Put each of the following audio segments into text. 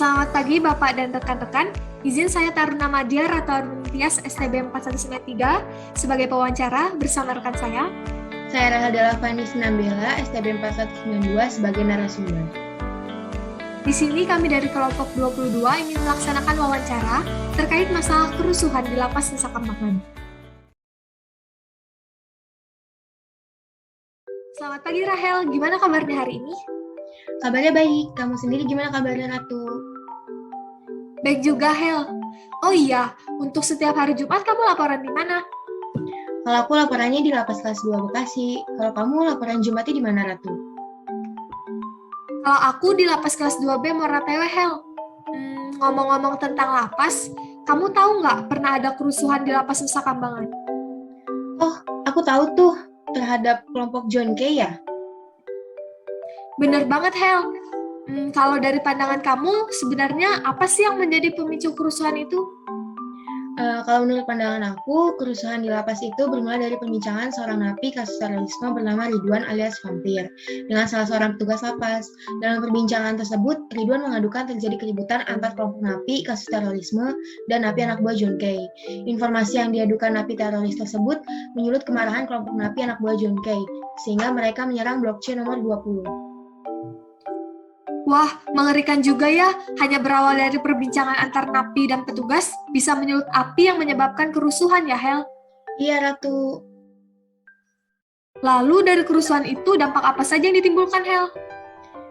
Selamat pagi Bapak dan rekan-rekan. Izin saya Taruna Madya Ratu Aruntias STB 4193 sebagai pewawancara bersama rekan saya. Saya Rahel Fani Sinambela, STB 4192 sebagai narasumber. Di sini kami dari kelompok 22 ingin melaksanakan wawancara terkait masalah kerusuhan di Lapas Nusa Kambangan. Selamat pagi Rahel, gimana kabarnya hari ini? Kabarnya baik, kamu sendiri gimana kabarnya Ratu? Baik juga Hel. Oh iya, untuk setiap hari Jumat kamu laporan di mana? Kalau aku laporannya di Lapas kelas 2 Bekasi, kalau kamu laporan Jumatnya di mana Ratu? Kalau aku di Lapas kelas 2B Moratewe Hel. Ngomong-ngomong tentang lapas, kamu tahu nggak pernah ada kerusuhan di Lapas Nusa Kambangan? Oh, aku tahu tuh, terhadap kelompok John Kay ya? Bener banget Hel. Kalau dari pandangan kamu, sebenarnya apa sih yang menjadi pemicu kerusuhan itu? Kalau menurut pandangan aku, kerusuhan di lapas itu bermula dari pembincangan seorang napi kasus terorisme bernama Ridwan alias Vampir dengan salah seorang petugas lapas. Dalam perbincangan tersebut, Ridwan mengadukan terjadi keributan antar kelompok napi kasus terorisme dan napi anak buah John Kay. Informasi yang diadukan napi teroris tersebut menyulut kemarahan kelompok napi anak buah John Kay, sehingga mereka menyerang Blok C nomor 20. Wah, mengerikan juga ya. Hanya berawal dari perbincangan antar napi dan petugas, bisa menyulut api yang menyebabkan kerusuhan ya, Hel? Iya, Ratu. Lalu dari kerusuhan itu, dampak apa saja yang ditimbulkan, Hel?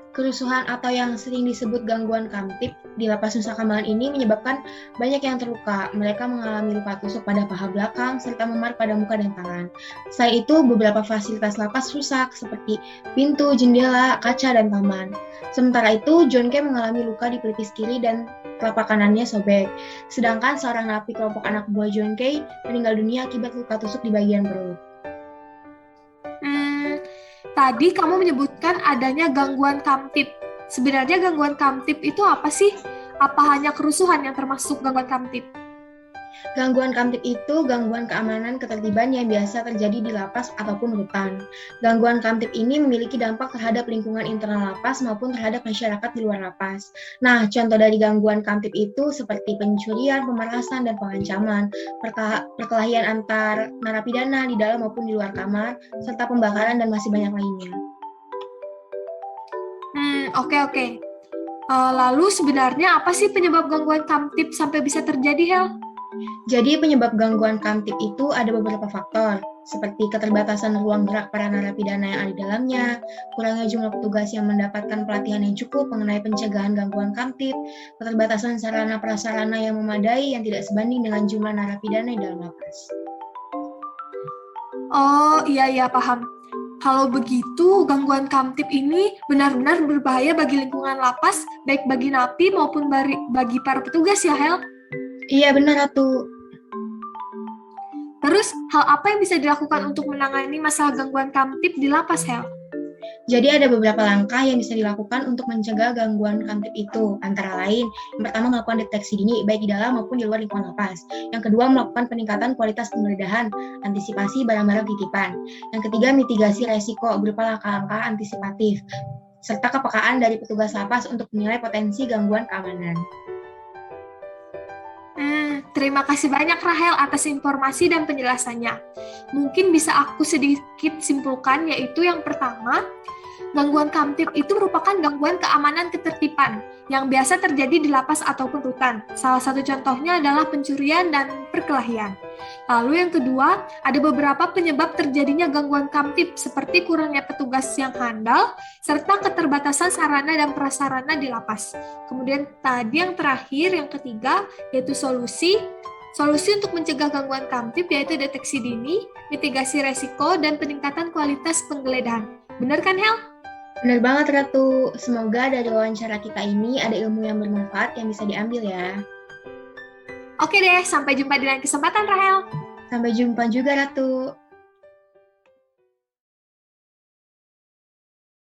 Kerusuhan atau yang sering disebut gangguan kamtip di Lapas Nusa Kambangan ini menyebabkan banyak yang terluka. Mereka mengalami luka tusuk pada paha belakang serta memar pada muka dan tangan. Selain itu, beberapa fasilitas lapas rusak seperti pintu, jendela, kaca, dan taman. Sementara itu, John Kay mengalami luka di pelipis kiri dan telapak kanannya sobek. Sedangkan seorang napi kelompok anak buah John Kay meninggal dunia akibat luka tusuk di bagian perut. Tadi kamu menyebutkan adanya gangguan kamtip. Sebenarnya gangguan kamtip itu apa sih? Apa hanya kerusuhan yang termasuk gangguan kamtip? Gangguan kamtip itu gangguan keamanan ketertiban yang biasa terjadi di lapas ataupun rutan. Gangguan kamtip ini memiliki dampak terhadap lingkungan internal lapas maupun terhadap masyarakat di luar lapas. Nah, contoh dari gangguan kamtip itu seperti pencurian, pemerasan, dan pengancaman, perkelahian antar narapidana di dalam maupun di luar kamar, serta pembakaran dan masih banyak lainnya. Oke. Lalu sebenarnya apa sih penyebab gangguan kamtip sampai bisa terjadi, Hel? Jadi penyebab gangguan kamtip itu ada beberapa faktor, seperti keterbatasan ruang gerak para narapidana yang ada di dalamnya, kurangnya jumlah petugas yang mendapatkan pelatihan yang cukup mengenai pencegahan gangguan kamtip, keterbatasan sarana prasarana yang memadai yang tidak sebanding dengan jumlah narapidana di dalam lapas. Oh, iya, paham. Kalau begitu, gangguan kamtip ini benar-benar berbahaya bagi lingkungan lapas, baik bagi napi maupun bagi para petugas ya, Hel? Iya benar, Ratu. Terus, hal apa yang bisa dilakukan untuk menangani masalah gangguan kamtip di lapas, Hel? Jadi ada beberapa langkah yang bisa dilakukan untuk mencegah gangguan kamtip itu. Antara lain, yang pertama melakukan deteksi dini baik di dalam maupun di luar lingkungan lapas. Yang kedua melakukan peningkatan kualitas penggeledahan, antisipasi barang-barang titipan. Yang ketiga mitigasi resiko berupa langkah-langkah antisipatif, serta kepekaan dari petugas lapas untuk menilai potensi gangguan keamanan. Terima kasih banyak Rahel atas informasi dan penjelasannya. Mungkin bisa aku sedikit simpulkan, yaitu yang pertama, gangguan kamtip itu merupakan gangguan keamanan ketertiban yang biasa terjadi di lapas ataupun rutan. Salah satu contohnya adalah pencurian dan perkelahian. Lalu yang kedua, ada beberapa penyebab terjadinya gangguan kamtip seperti kurangnya petugas yang handal serta keterbatasan sarana dan prasarana di lapas. Kemudian tadi yang terakhir, yang ketiga, yaitu solusi. Solusi untuk mencegah gangguan kamtip yaitu deteksi dini, mitigasi resiko, dan peningkatan kualitas penggeledahan. Benar kan, Hel? Benar banget, Ratu. Semoga dari wawancara kita ini ada ilmu yang bermanfaat yang bisa diambil ya. Oke deh, sampai jumpa di lain kesempatan, Rahel. Sampai jumpa juga, Ratu.